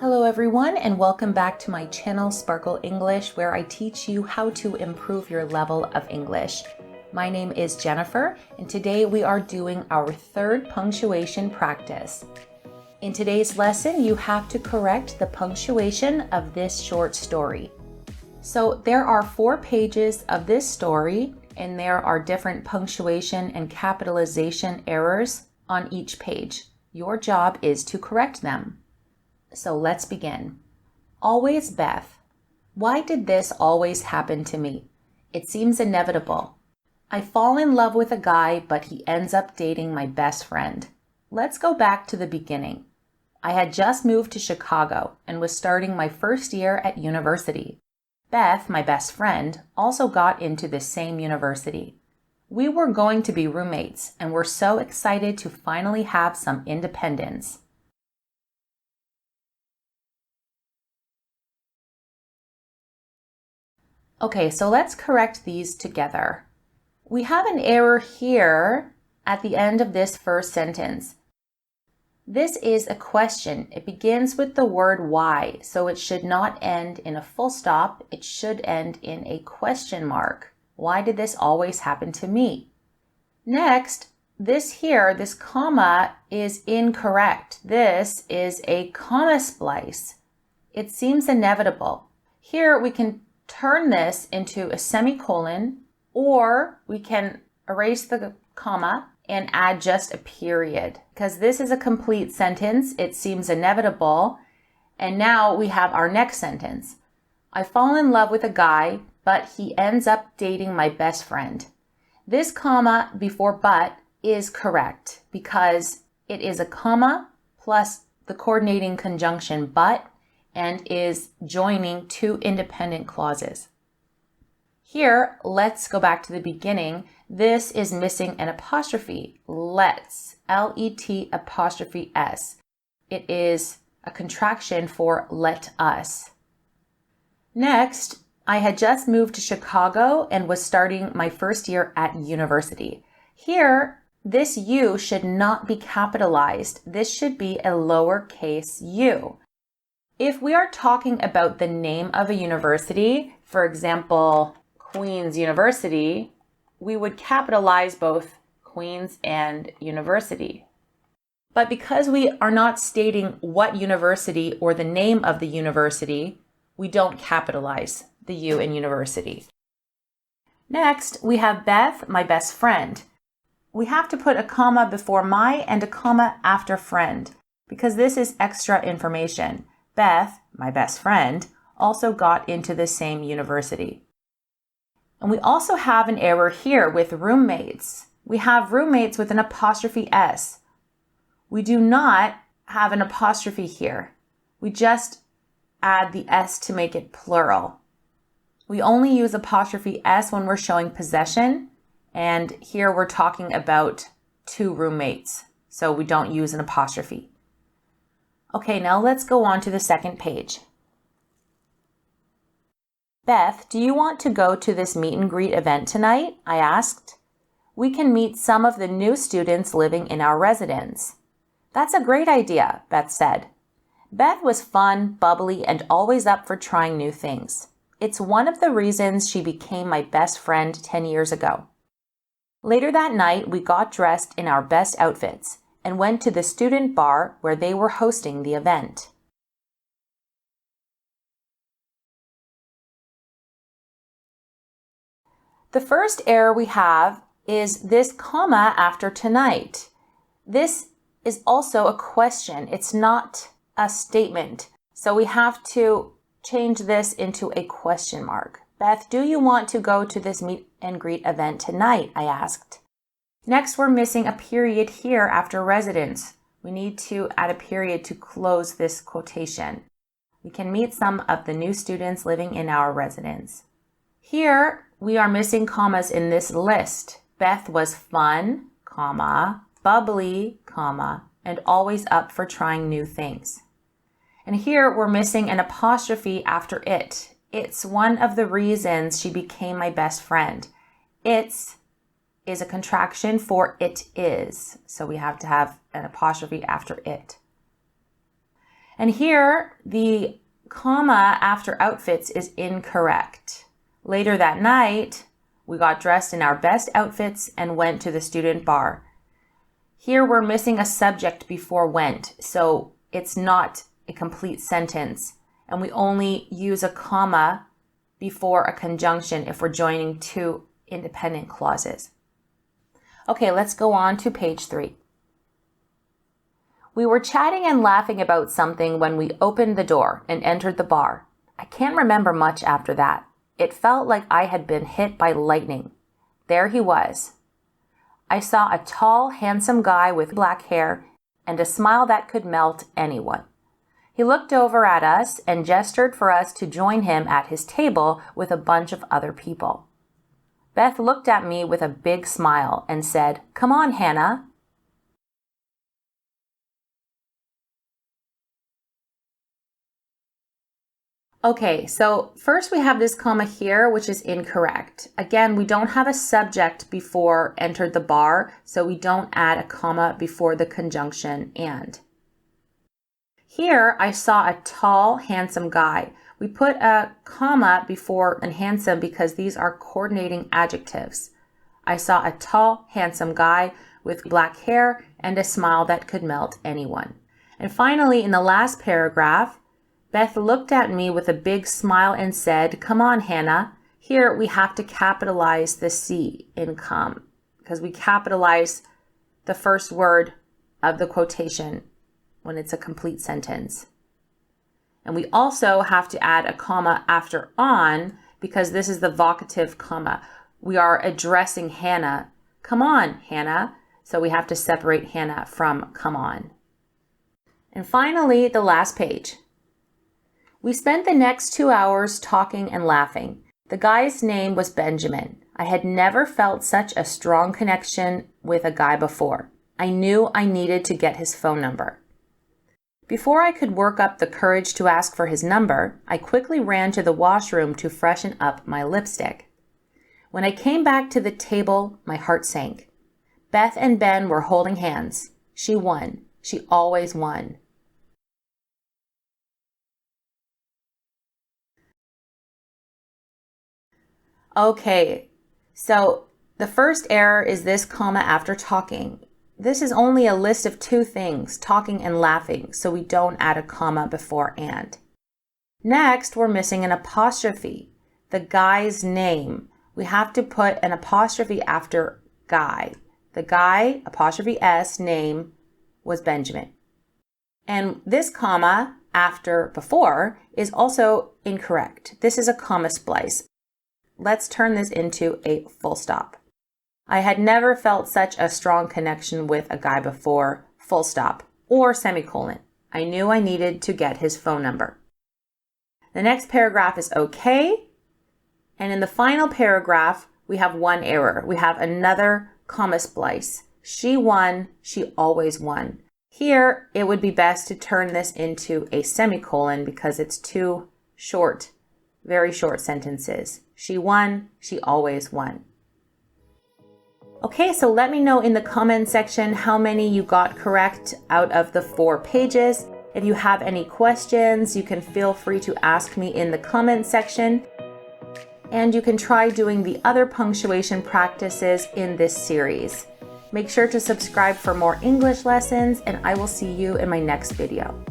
Hello everyone, and welcome back to my channel Sparkle English, where I teach you how to improve your level of English. My name is Jennifer, and today we are doing our third punctuation practice. In today's lesson, you have to correct the punctuation of this short story. So there are 4 pages of this story, and there are different punctuation and capitalization errors on each page. Your job is to correct them. So let's begin. Always Beth. Why did this always happen to me? It seems inevitable. I fall in love with a guy, but he ends up dating my best friend. Let's go back to the beginning. I had just moved to Chicago and was starting my first year at university. Beth, my best friend, also got into the same university. We were going to be roommates and were so excited to finally have some independence. Okay, so let's correct these together. We have an error here at the end of this first sentence. This is a question. It begins with the word why, so it should not end in a full stop. It should end in a question mark. Why did this always happen to me? Next, this comma is incorrect. This is a comma splice. It seems inevitable. Here we can turn this into a semicolon, or we can erase the comma and add just a period, because this is a complete sentence. It seems inevitable. And now we have our next sentence. I fall in love with a guy, but he ends up dating my best friend. This comma before but is correct because it is a comma plus the coordinating conjunction but and is joining 2 independent clauses. Here, let's go back to the beginning. This is missing an apostrophe. Let's, L-E-T apostrophe S. It is a contraction for let us. Next, I had just moved to Chicago and was starting my first year at university. Here, this U should not be capitalized. This should be a lowercase u. If we are talking about the name of a university, for example, Queen's University, we would capitalize both Queen's and University. But because we are not stating what university or the name of the university, we don't capitalize the U in university. Next, we have Beth, my best friend. We have to put a comma before my and a comma after friend because this is extra information. Beth, my best friend, also got into the same university. And we also have an error here with roommates. We have roommates with an apostrophe S. We do not have an apostrophe here. We just add the S to make it plural. We only use apostrophe S when we're showing possession, and here we're talking about 2 roommates, so we don't use an apostrophe. Okay, now let's go on to the second page. Beth, do you want to go to this meet and greet event tonight? I asked. We can meet some of the new students living in our residence. That's a great idea, Beth said. Beth was fun, bubbly, and always up for trying new things. It's one of the reasons she became my best friend 10 years ago. Later that night, we got dressed in our best outfits and went to the student bar where they were hosting the event. The first error we have is this comma after tonight. This is also a question. It's not a statement. So we have to change this into a question mark. Beth, do you want to go to this meet and greet event tonight? I asked. Next, we're missing a period here after residence. We need to add a period to close this quotation. We can meet some of the new students living in our residence. Here, we are missing commas in this list. Beth was fun, comma, bubbly, comma, and always up for trying new things. And here, we're missing an apostrophe after it. It's one of the reasons she became my best friend. It's is a contraction for it is. So we have to have an apostrophe after it. And here, the comma after outfits is incorrect. Later that night, we got dressed in our best outfits and went to the student bar. Here we're missing a subject before went, so it's not a complete sentence, and we only use a comma before a conjunction if we're joining two independent clauses. Okay, let's go on to page 3. We were chatting and laughing about something when we opened the door and entered the bar. I can't remember much after that. It felt like I had been hit by lightning. There he was. I saw a tall, handsome guy with black hair and a smile that could melt anyone. He looked over at us and gestured for us to join him at his table with a bunch of other people. Beth looked at me with a big smile and said, "Come on, Hannah." Okay, so first we have this comma here, which is incorrect. Again, we don't have a subject before entered the bar, so we don't add a comma before the conjunction and. Here, I saw a tall, handsome guy. We put a comma before and handsome because these are coordinating adjectives. I saw a tall, handsome guy with black hair and a smile that could melt anyone. And finally, in the last paragraph, Beth looked at me with a big smile and said, "Come on, Hannah." Here we have to capitalize the C in come because we capitalize the first word of the quotation when it's a complete sentence. And we also have to add a comma after on because this is the vocative comma. We are addressing Hannah. "Come on, Hannah." So we have to separate Hannah from come on. And finally, the last page. We spent the next 2 hours talking and laughing. The guy's name was Benjamin. I had never felt such a strong connection with a guy before. I knew I needed to get his phone number. Before I could work up the courage to ask for his number, I quickly ran to the washroom to freshen up my lipstick. When I came back to the table, my heart sank. Beth and Ben were holding hands. She won. She always won. Okay, so the first error is this comma after talking. This is only a list of 2 things, talking and laughing, so we don't add a comma before and. Next, we're missing an apostrophe. The guy's name. We have to put an apostrophe after guy. The guy, apostrophe S, name was Benjamin. And this comma after before is also incorrect. This is a comma splice. Let's turn this into a full stop. I had never felt such a strong connection with a guy before, full stop, or semicolon. I knew I needed to get his phone number. The next paragraph is okay. And in the final paragraph, we have one error. We have another comma splice. She won, she always won. Here, it would be best to turn this into a semicolon because it's 2 short, very short sentences. She won, she always won. Okay, so let me know in the comment section how many you got correct out of the 4 pages. If you have any questions, you can feel free to ask me in the comment section. And you can try doing the other punctuation practices in this series. Make sure to subscribe for more English lessons, and I will see you in my next video.